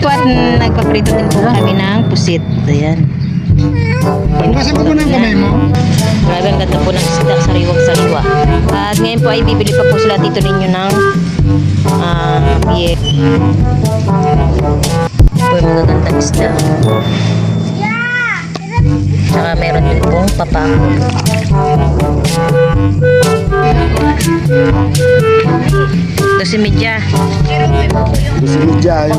Po at nagpaprito din po kami ng pusit. Ayan. Kasi mo ng kamay mo. Grabe ang ganda po ng isda, sariwang-sariwa. At ngayon po ay bibili pa po sila dito ninyo ng biye. Po yung magagandang isda. Tsaka meron din pong papako. Ito si Midya. Gusto mo dyan.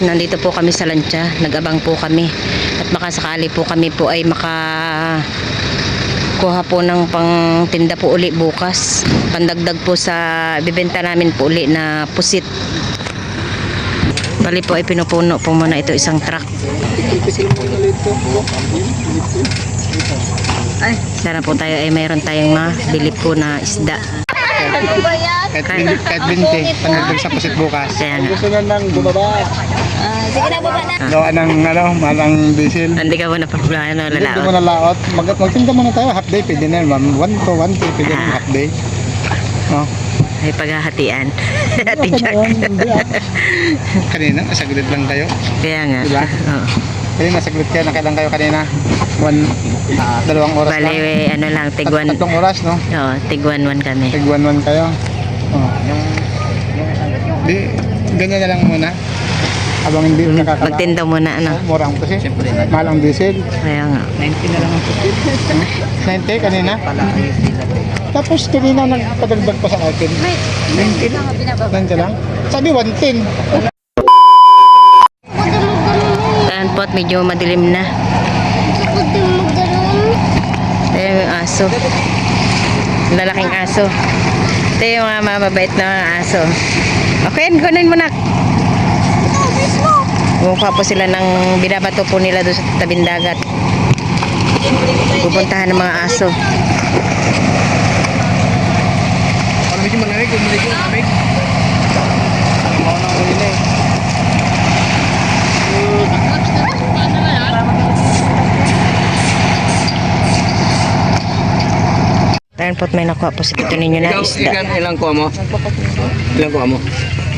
Nandito po kami sa lancha, nag-abang po kami at makasakali po kami po ay makakuha po ng pangtinda po uli bukas, pandagdag po sa bibenta namin po uli na pusit. Bali po ay pinupuno po muna ito isang truck. Ay, sana po tayo ay mayroon tayong mabili po na isda. Kahit 20, pandagdag sa pusit bukas. Kaya nga. Gusto na nang bumaba. Sige na, baba na. Gawa ng malang diesel. Hindi ka muna problema Hindi mo lalaot. na laot. Magtinda muna tayo, half day, pwede na naman. 1 to 1 pwede na half day. No? Ay paghahatian. Hati Jack. Kanina, saglit lang kayo. Kaya nga. Diba? Oo. Kanina, saglit kayo. Nakailan kayo kanina? 2 oras Bali, lang. ano lang, tigwan. 3 oras, no? Oo, tigwan-wan kami. Tig-1-1 kayo. Oh. Di, ganyan na lang muna. Habang hindi nakakalaot. Magtinda muna, ano. Mura ang kasi. Mahal ang diesel. Kaya nga. 90 na lang ang pusit. 90 kanina? Tapos kanina nagpadagdag pa sa akin. 90 lang. 90 lang? Sabi 110. Ayan po at medyo madilim na. Ayan yung aso. Lalaking aso. Ito yung mga mababait na mga aso. Okay, kunin mo na. Bumukha po sila ng binabato po nila doon sa tabing dagat. Pupuntahan ng mga aso. Para medyo malamig, kung medyo malamig. Ako na ako nila eh. Ayan po at may nakuha po si Tito ninyo na isda. Ilang kuha mo? Ilang kuha mo?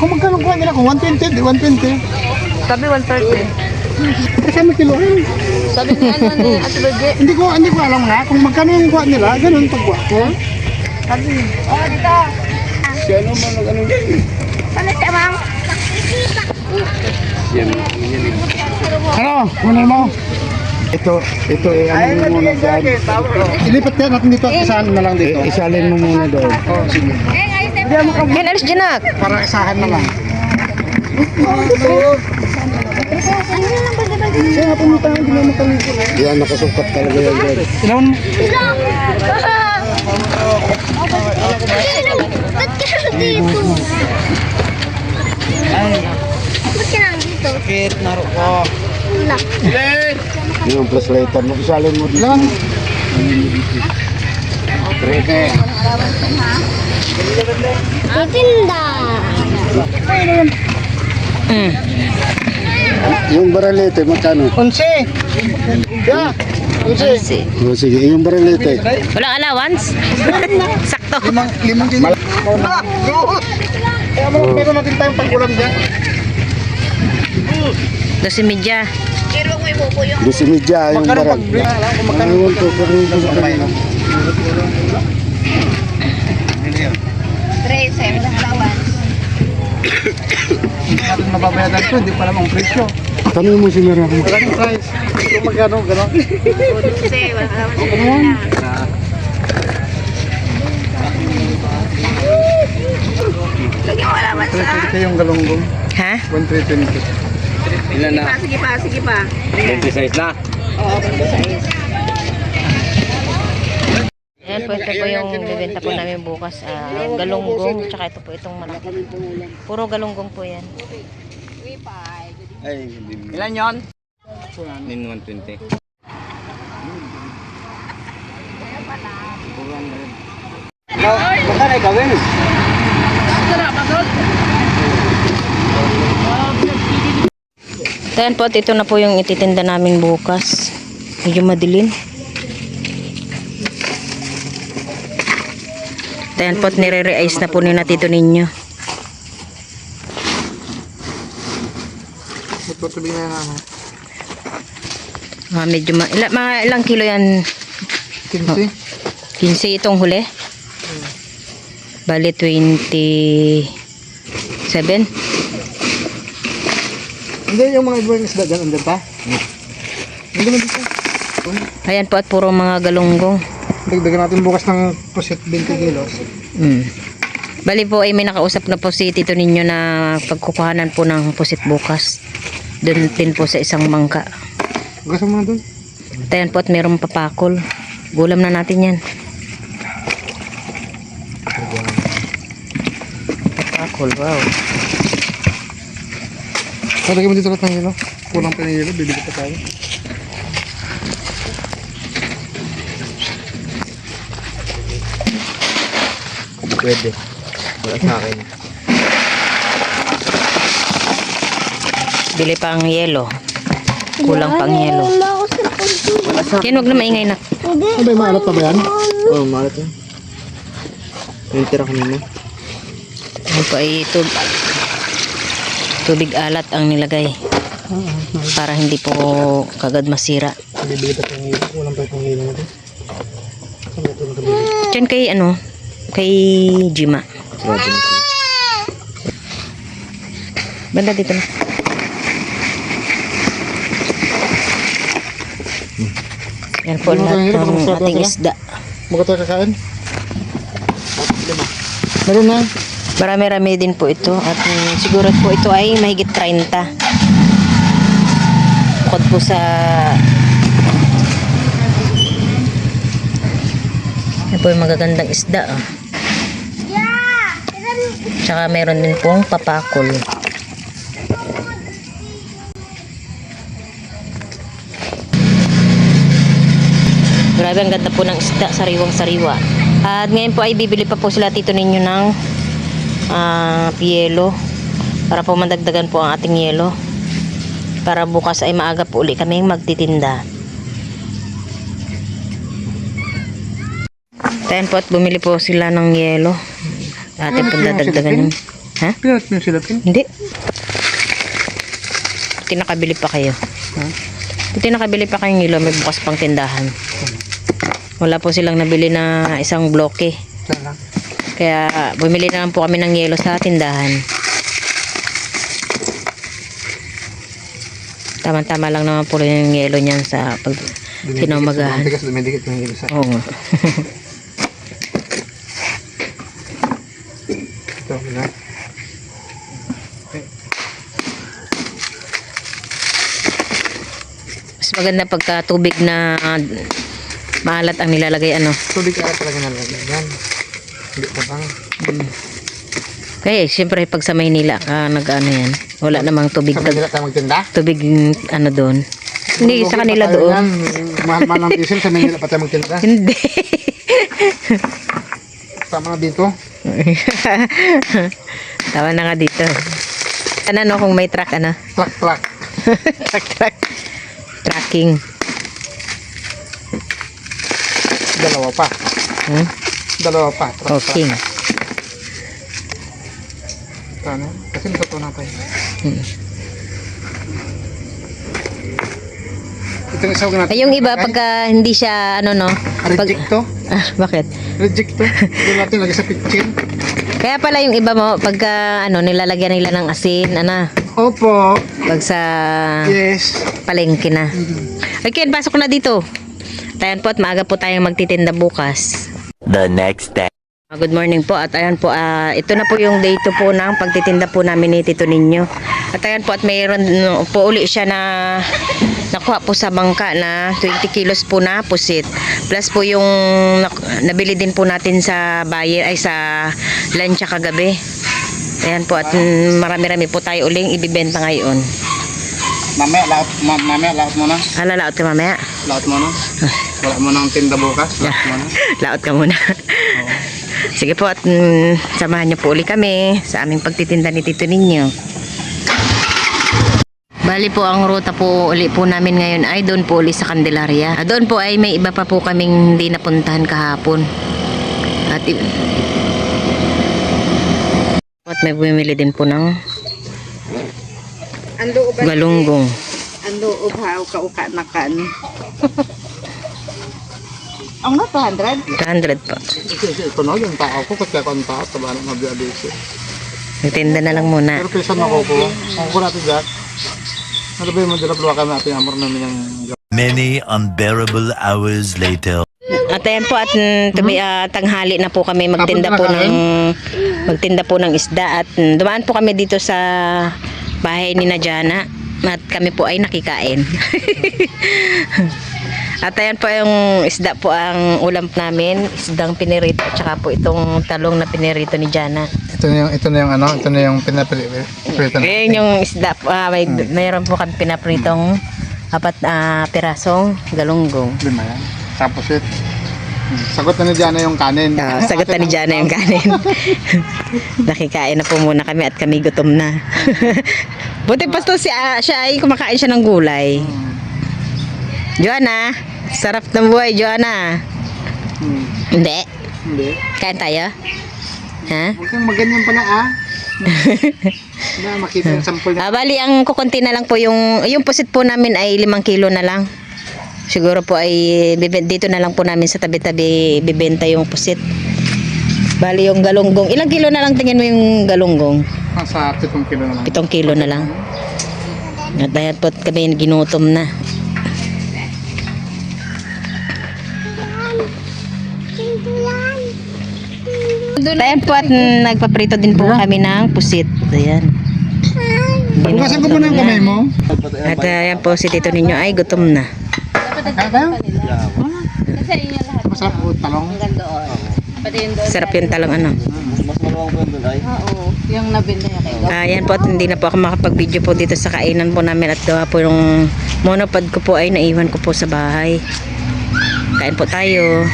Kung magkano kuha nila, kung 120, di 120. Sabi 130. Kasama kiloin. Sabi ni ano ni Ate Loje. Hindi ko alam nga kung magkano yung kuha nila, ganun pagkuha ko. Sabi. Oh, dito. Si ano man ano yan. Ano siya, ma'am? Ano? Kunin mo. Ito eh, ano mo muna dyan. Ilipat yan natin dito at isahan na lang dito. Isalin mo muna doon. Oo, sige. Yan, alis dyan na. Para isahan na lang. Yan, nakasukat talaga yan. Ilan mo? Ba't ka dito? Ba't ka lang dito? Bakit? Naro ko. Wala. Yung plus later mo, isalin mo dito. Ilan? Treke. Titinda. Yung baralete, magkano? 11. Yeah. 11. Oh, sige, yung baralete. Walang allowance? Sakto. Limang din. Kaya meron natin tayong pangkulam dyan. Ito si Midya. Gusto mo dyan, yung barang. Magkano to? Hindi natin mababayadan ito, hindi pa lang ang presyo. Tanong mo si Mira kung magkano yung price. Kung magkano, gano'n. Lagyan mo naman sa... 120 yung galunggong. Ha? 120. Ilan na? Sige pa, sige pa. 26 na? Oo, 26. Ayan po, ito po yung bibenta po namin bukas. Galunggong, tsaka ito po itong malaki. Puro galunggong po yan. Ay, ilan yon? Nin 120. Magkano gawin? Ayan po, at ito na po yung ititinda namin bukas. Medyo madilim. Ayan po at nire-re-ice na po ni na Tito Ninyo. Tutubig na namin. Medyo mga ilang kilo yan? 15. 15 itong huli? Bali 27. Hindi, yung mga ibang isda dyan, andyan pa? Hindi naman dito. Ayan po at puro mga galunggong. Dagdagan natin bukas ng pusit 20 kilos. Bali po ay may nakausap na po si Tito Ninyo na pagkukuhanan po ng pusit bukas. Doon din po sa isang bangka. Gasa mo na doon. Ayan po at mayroong papakol. Gulam na natin yan. Papakol, wow. Lagyan mo dito lahat ng hilo. Kulang pa ng hilo, bibili pa tayo. Pwede. Wala sa akin. Bili pang yelo. Kulang pang yelo. Yan, huwag na maingay na. Ano ba yung maalat pa ba yan? Oo, malat yan. Yung tira kanina. Yan po ay tubig alat ang nilagay. Para hindi po kagad masira. Bibili pa ng hilo. Kulang pa yung hilo natin. Saan ito nakabili? Diyan kay kay Jima. Grabe na siya. Banda dito na. Yan po lahat ng ating isda. Bago tayo kakain? Meron na. Marami-rami din po ito at siguro po ito ay mahigit 30. Bukod po sa yan po yung magagandang isda. Tsaka meron din pong papakol. Grabe, ang ganda po ng isda, sariwang-sariwa. At ngayon po ay bibili pa po sila Tito Ninyo ng yelo para po madagdagan po ang ating yelo. Para bukas ay maaga po uli kami magtitinda. Ayan po at bumili po sila ng yelo. Atin po dadagdagan yung... Ha? Pinat mo yung silapin? Hindi. Tinakabili pa kayo. Tinakabili pa kayong yelo, may bukas pang tindahan. Wala po silang nabili na isang bloke. Lang. Kaya bumili na lang po kami ng yelo sa tindahan. Tama-tama lang naman po yung yelo niyan sa pag kinamagahan. Dumidikit yung hilo sa... Oo nga. Ito, na. Mas maganda pagka tubig na maalat ang nilalagay Tubig alat talaga nalagay. Yan. Hindi pa bang. Kaya siyempre pag sa Maynila ka nag-ano yan. Wala namang tubig. Sa Manila tayo magtinda? Tubig doon. Hindi sa kanila doon. Mahal-mahal ng diesel sa Manila pa tayo magtinda. Hindi. Tama na dito. Tawa na nga dito. Ano kung may truck Truck. truck. Tracking. Dalawa pa. Dalawa pa. Truck. Okay. Ano? Kasi natutunan tayo. Ito yung isawag natin. Ay, yung iba pagka hindi siya Reject to? bakit? Reject to? Doon natin lagi sa kitchen. Kaya pala yung iba mo pagka nilalagyan nila ng asin, Opo. pag sa Yes. palengke na. Okay, pasok na dito. Tayan po at maaga po tayong magtitinda bukas. The next day. Good morning po at ayan po, ito na po yung day 2 po ng pagtitinda po namin ni Tito Ninyo. At ayan po at mayroon po uli siya na nakuha po sa bangka na 20 kilos po na pusit. Plus po yung nabili din po natin sa buyer ay sa lansya kagabi. Ayan po at marami-rami po tayo uling ibibenta ngayon. Mamaya, laot muna. Lalaot ka mamaya? Laot muna. Wala mo nang tinda bukas. Laot muna. Laot ka muna. Sige po at samahan niyo po uli kami sa aming pagtitinda ni Tito Ninyo. Bali po ang ruta po uli po namin ngayon ay doon po uli sa Candelaria. Doon po ay may iba pa po kaming hindi napuntahan kahapon. At at may bumili din po ng Ang loob ba? galunggong. Ang loob ha, uka-uka na kan. Ang na 200? 200 po. Ito na yung tao ko kasi ako ang tao. Taba na mabiyadisi. Nagtinda na lang muna. Pero pisan ako po. Ako ko natin Jack. Ano ba yung mandilap luwa kami natin amor namin yung Many unbearable hours later. At ayan po at tanghali na po kami magtinda po ng isda at dumaan po kami dito sa bahay ni Najana at kami po ay nakikain. At ayan po yung isda po ang ulam namin, isdang pinirito at saka po itong talong na pinirito ni Jana. ito na yung pinapili. Ayan yung isda po, mayroon po kami pinapritong 4 pirasong galunggong. Lima yan. Tapos sagot na ni Diana yung kanin. Sagot na ni Jana yung kanin. Nakikain na po muna kami at kami gutom na. Buti pa to siya ay kumakain siya ng gulay. Joanna, sarap ng buhay, Joanna. Hindi. Hindi. Kain tayo? Ha? Huwag kang maganyan pala na makita yung sample niya. Bali, ang kukunti na lang po yung pusit po namin ay 5 kilo na lang. Siguro po ay dito na lang po namin sa tabi-tabi bibenta yung pusit. Bali, yung galunggong. Ilang kilo na lang tingin mo yung galunggong? Sa 7 kilo na lang. 7 kilo na lang. At dahil po kami ginutom na. Ayan po at nagpaprito din po kami ng pusit. Ayan. Bukasan ko muna ang kamay mo. At ayan po si tito ninyo ay gutom na. Kaya? Masarap po talong. Sarap yung talong ano. Oo, yung nabili niya kayo. Ayan po at hindi na po ako makapag-video po dito sa kainan po namin at gawa po yung monopod ko po ay naiwan ko po sa bahay. Kain po tayo.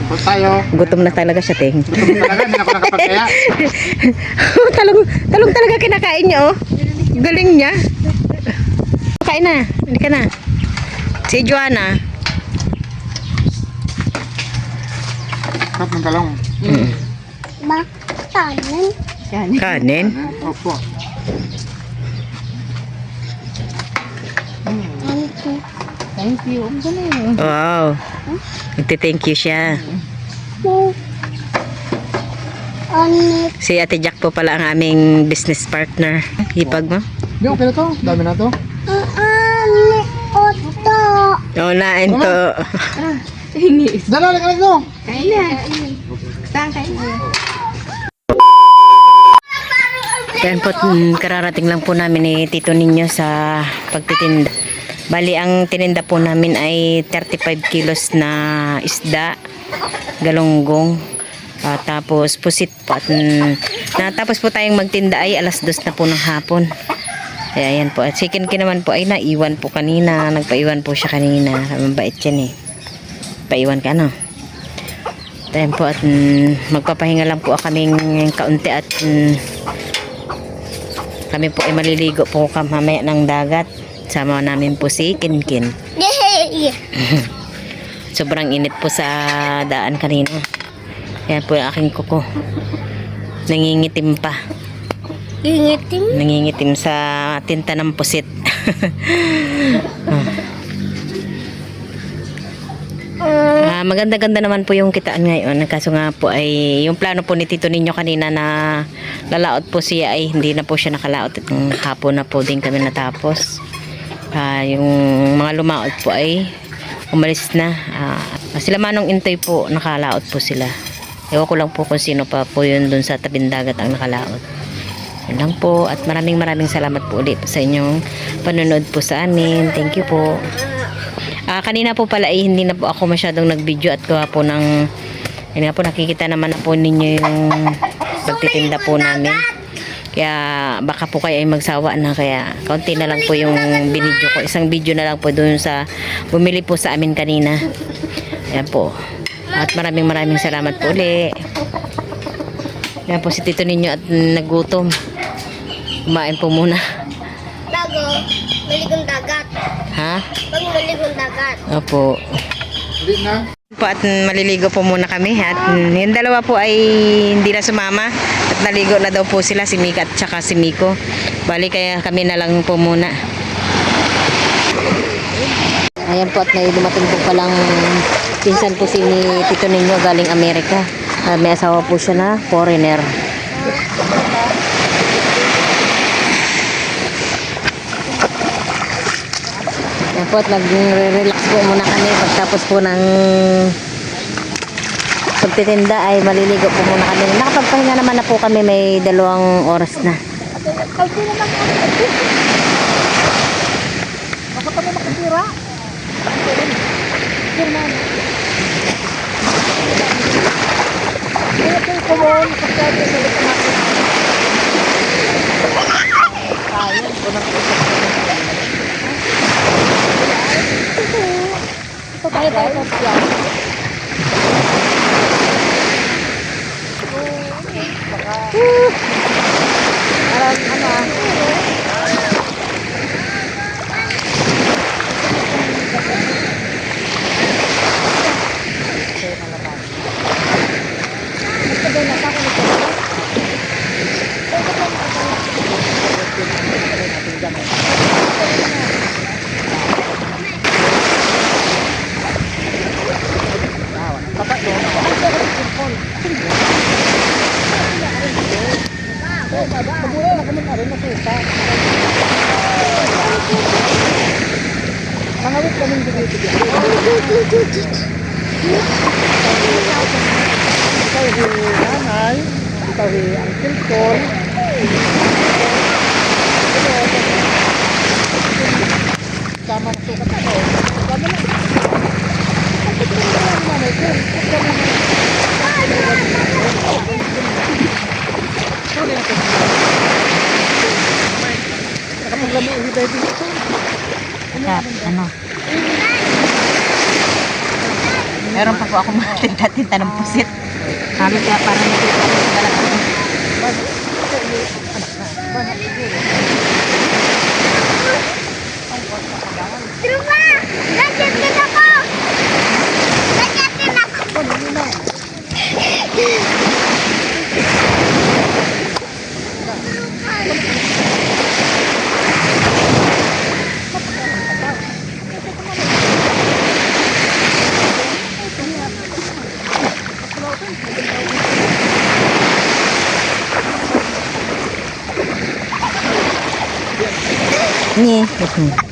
Tapos tayo. Gutom na talaga siya, Ting. Gutom talaga, hindi na ako nakapagkaya. talong talaga kinakain niya, oh. Galing niya. Kain na. Hindi ka na. Si Joanna. Sarap ng talong. Kanin. Opo. Thank you. Ang galing. Wow. Nagti-thank you siya. Si Ate Jack po pala ang aming business partner. Hipag mo? Hindi, okay na to. Dami na to. Oo na, ito. Dala, nakalag no. Kain na. Saan kain na? Yan po, kararating lang po namin ni Tito Ninyo sa pagtitinda. Bali, ang tininda po namin ay 35 kilos na isda, galunggong, tapos pusit po. At natapos po tayong magtinda ay 2:00 na po ng hapon. Kaya yan po. At si Kinkin naman po ay naiwan po kanina. Nagpaiwan po siya kanina. Mabait yan eh. Paiwan ka no? Ayan po at magpapahinga lang po kaming kaunti at kami po ay maliligo po mamaya ng dagat. Sama namin po si Kinkin. Sobrang init po sa daan kanina. Yan po yung aking kuko. Nangingitim pa. Nangingitim sa tinta ng pusit. Maganda-ganda naman po yung kitaan ngayon. Kaso nga po ay yung plano po ni Tito Ninyo kanina na lalaot po siya ay hindi na po siya nakalaot. At hapon na po din kami natapos. Yung mga lumaot po ay umalis na. Sila Manong Intoy po nakalaot po sila. Ewan ko lang po kung sino pa po yun dun sa tabing dagat ang nakalaot. Yun lang po at maraming salamat po ulit sa inyong panonood po sa amin. Thank you po. Kanina po pala ay hindi na po ako masyadong nag-video at gawa po ng yun nga po nakikita naman na po ninyo yung pagtitinda po namin. Kaya baka po kayo ay magsawa na kaya kaunti na lang po yung binidyo ko. Isang video na lang po doon sa bumili po sa amin kanina. Ayan po. At maraming salamat po ulit. Ayan po si Tito Ninyo at nagutom. Kumain po muna. Bago, maligong dagat. Ha? Pag maligong dagat. Opo. Hindi na. Po at maliligo po muna kami at yung dalawa po ay hindi na sumama at naligo na daw po sila, si Mika at saka si Miko. Bali kaya kami na lang po muna. Ayan po at may dumating po palang pinsan po si Tito Ninyo galing Amerika. May asawa po siya na foreigner. Ayan po at nag-relax po muna kami pagtapos po ng pagtitinda ay maliligo po muna kami. Nakapagpahinga naman na po kami, may 2 oras na. Meron pa po ako mga tinta-tinta ng pusit. Kami kaya parang nakita ko sa dalawa. Trupa! Gadgetin ako! Gadgetin ako! Ni.